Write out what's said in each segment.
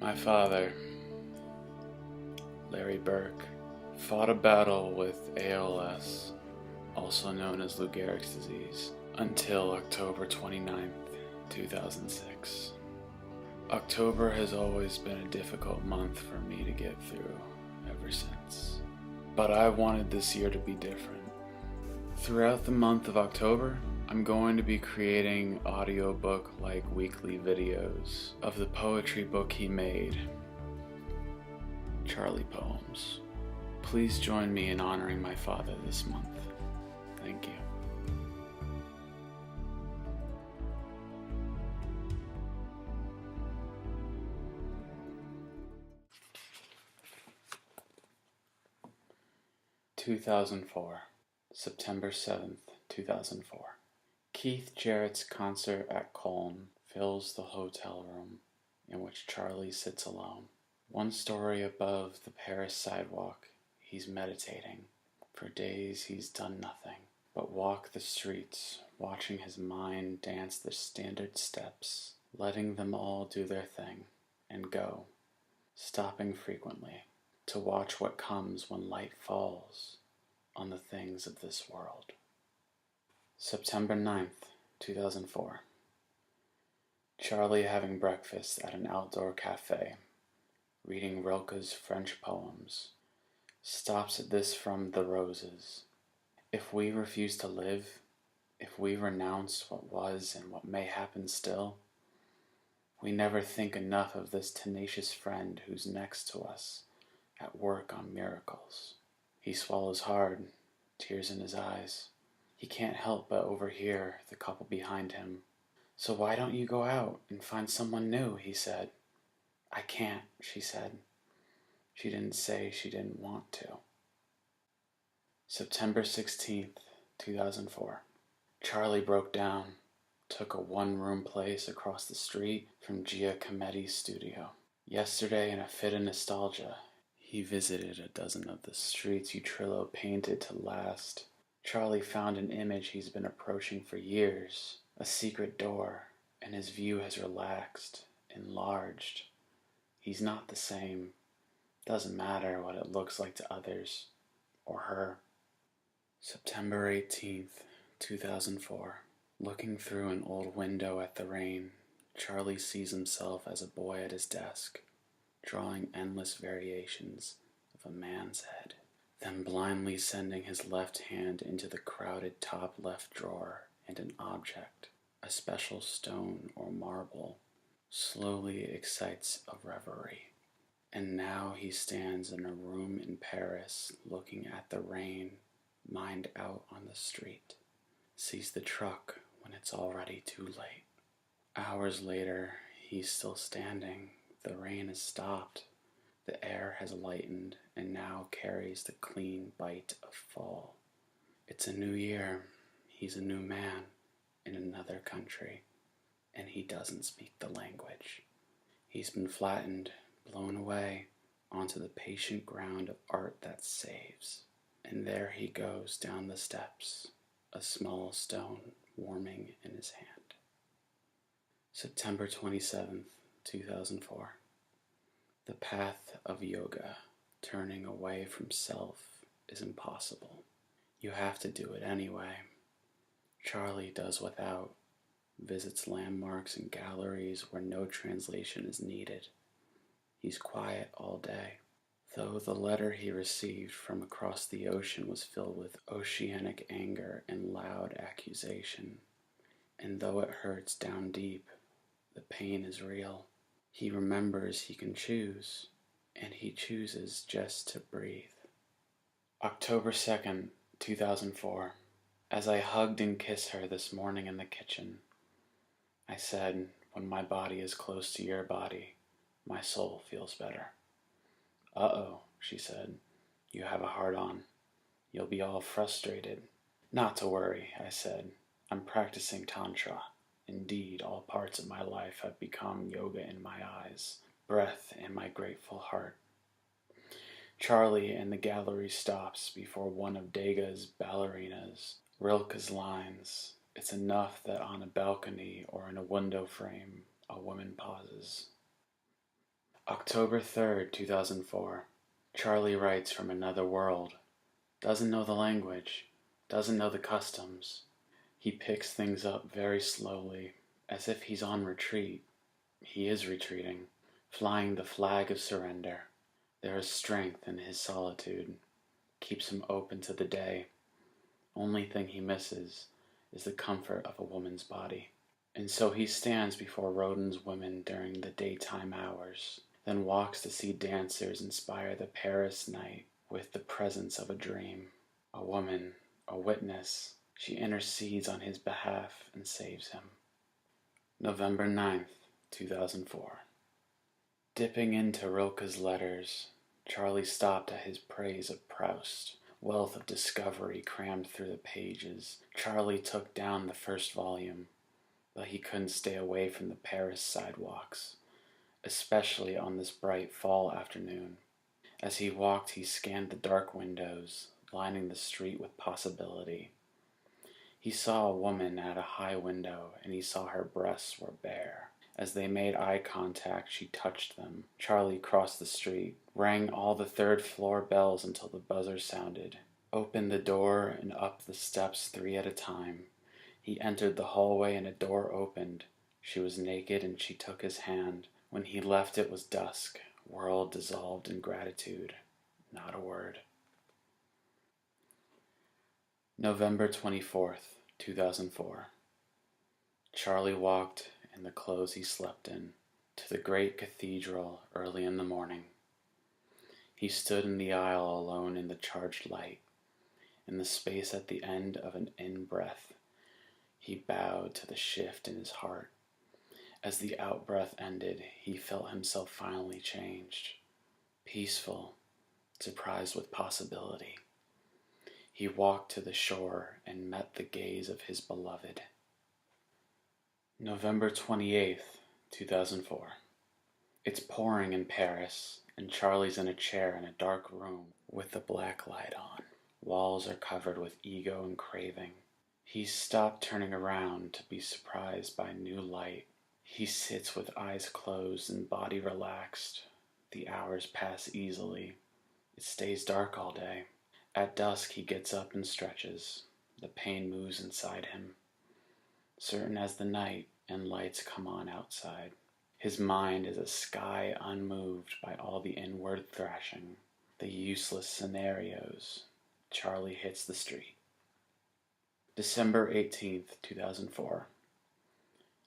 My father, Larry Berk, fought a battle with ALS, also known as Lou Gehrig's disease, until October 29th, 2006. October has always been a difficult month for me to get through ever since. But I wanted this year to be different. Throughout the month of October, I'm going to be creating audiobook-like weekly videos of the poetry book he made, Charley Poems. Please join me in honoring my father this month. Thank you. (2004) September 7th, 2004. Keith Jarrett's concert at Colne fills the hotel room in which Charley sits alone. One story above the Paris sidewalk, he's meditating. For days he's done nothing but walk the streets, watching his mind dance the standard steps, letting them all do their thing, and go, stopping frequently to watch what comes when light falls on the things of this world. September 9th, 2004. Charley having breakfast at an outdoor cafe, reading Rilke's French poems, stops at this from The Roses. If we refuse to live, if we renounce what was and what may happen still, we never think enough of this tenacious friend who's next to us, at work on miracles. He swallows hard, tears in his eyes. He can't help but overhear the couple behind him. "So why don't you go out and find someone new?" he said. "I can't," she said. She didn't say she didn't want to. September 16th, 2004. Charley broke down, took a one-room place across the street from Giacometti's studio. Yesterday, in a fit of nostalgia, he visited a dozen of the streets Utrillo painted to last. Charley found an image he's been approaching for years, a secret door, and his view has relaxed, enlarged. He's not the same. Doesn't matter what it looks like to others, or her. September 18th, 2004. Looking through an old window at the rain, Charley sees himself as a boy at his desk, drawing endless variations of a man's head, then blindly sending his left hand into the crowded top left drawer, and an object, a special stone or marble, slowly excites a reverie. And now he stands in a room in Paris, looking at the rain, mind out on the street, sees the truck when it's already too late. Hours later, he's still standing. The rain has stopped. The air has lightened and now carries the clean bite of fall. It's a new year. He's a new man in another country, and he doesn't speak the language. He's been flattened, blown away onto the patient ground of art that saves. And there he goes down the steps, a small stone warming in his hand. September 27th, 2004. The path of yoga, turning away from self, is impossible. You have to do it anyway. Charley does without, visits landmarks and galleries where no translation is needed. He's quiet all day. Though the letter he received from across the ocean was filled with oceanic anger and loud accusation, and though it hurts down deep, the pain is real. He remembers he can choose, and he chooses just to breathe. October 2nd, 2004. As I hugged and kissed her this morning in the kitchen, I said, "When my body is close to your body, my soul feels better." "Uh-oh," she said, "you have a hard-on. You'll be all frustrated." "Not to worry," I said. "I'm practicing Tantra. Indeed, all parts of my life have become yoga in my eyes, breath in my grateful heart." Charley in the gallery stops before one of Degas' ballerinas, Rilke's lines. It's enough that on a balcony or in a window frame, a woman pauses. October 3rd, 2004. Charley writes from another world. Doesn't know the language. Doesn't know the customs. He picks things up very slowly, as if he's on retreat. He is retreating, flying the flag of surrender. There is strength in his solitude. Keeps him open to the day. Only thing he misses is the comfort of a woman's body. And so he stands before Rodin's women during the daytime hours, then walks to see dancers inspire the Paris night with the presence of a dream. A woman, a witness, she intercedes on his behalf and saves him. November 9th, 2004. Dipping into Rilke's letters, Charley stopped at his praise of Proust. Wealth of discovery crammed through the pages. Charley took down the first volume, but he couldn't stay away from the Paris sidewalks, especially on this bright fall afternoon. As he walked, he scanned the dark windows, lining the street with possibility. He saw a woman at a high window, and he saw her breasts were bare. As they made eye contact, she touched them. Charley crossed the street, rang all the third-floor bells until the buzzer sounded, opened the door and up the steps 3 at a time. He entered the hallway and a door opened. She was naked and she took his hand. When he left it was dusk, world dissolved in gratitude. Not a word. November 24th, 2004. Charley walked in the clothes he slept in to the great cathedral early in the morning. He stood in the aisle alone in the charged light. In the space at the end of an in-breath, he bowed to the shift in his heart. As the out-breath ended, he felt himself finally changed, peaceful, surprised with possibility. He walked to the shore and met the gaze of his beloved. November 28th, 2004. It's pouring in Paris, and Charley's in a chair in a dark room with the black light on. Walls are covered with ego and craving. He stopped turning around to be surprised by new light. He sits with eyes closed and body relaxed. The hours pass easily. It stays dark all day. At dusk he gets up and stretches. The pain moves inside him, certain as the night, and lights come on outside. His mind is a sky unmoved by all the inward thrashing, the useless scenarios. Charley hits the street. December 18th, 2004.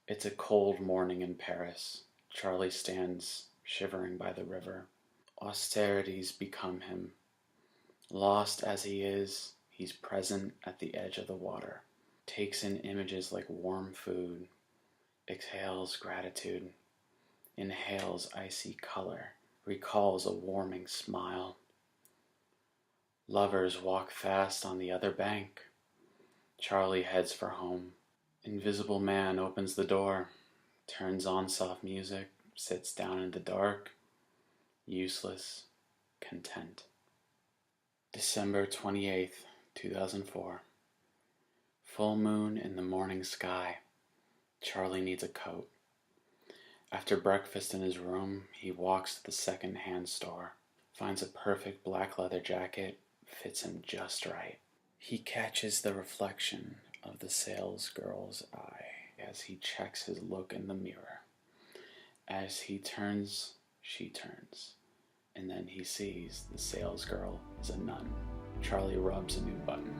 It's a cold morning in Paris. Charley stands shivering by the river. Austerities become him. Lost as he is, he's present at the edge of the water. Takes in images like warm food. Exhales gratitude. Inhales icy color. Recalls a warming smile. Lovers walk fast on the other bank. Charley heads for home. Invisible man opens the door, turns on soft music, sits down in the dark, useless, content. December 28th, 2004. Full moon in the morning sky. Charley needs a coat. After breakfast in his room, he walks to the second-hand store, finds a perfect black leather jacket, fits him just right. He catches the reflection of the salesgirl's eye as he checks his look in the mirror. As he turns, she turns, and then he sees the salesgirl is a nun. Charley rubs a new button.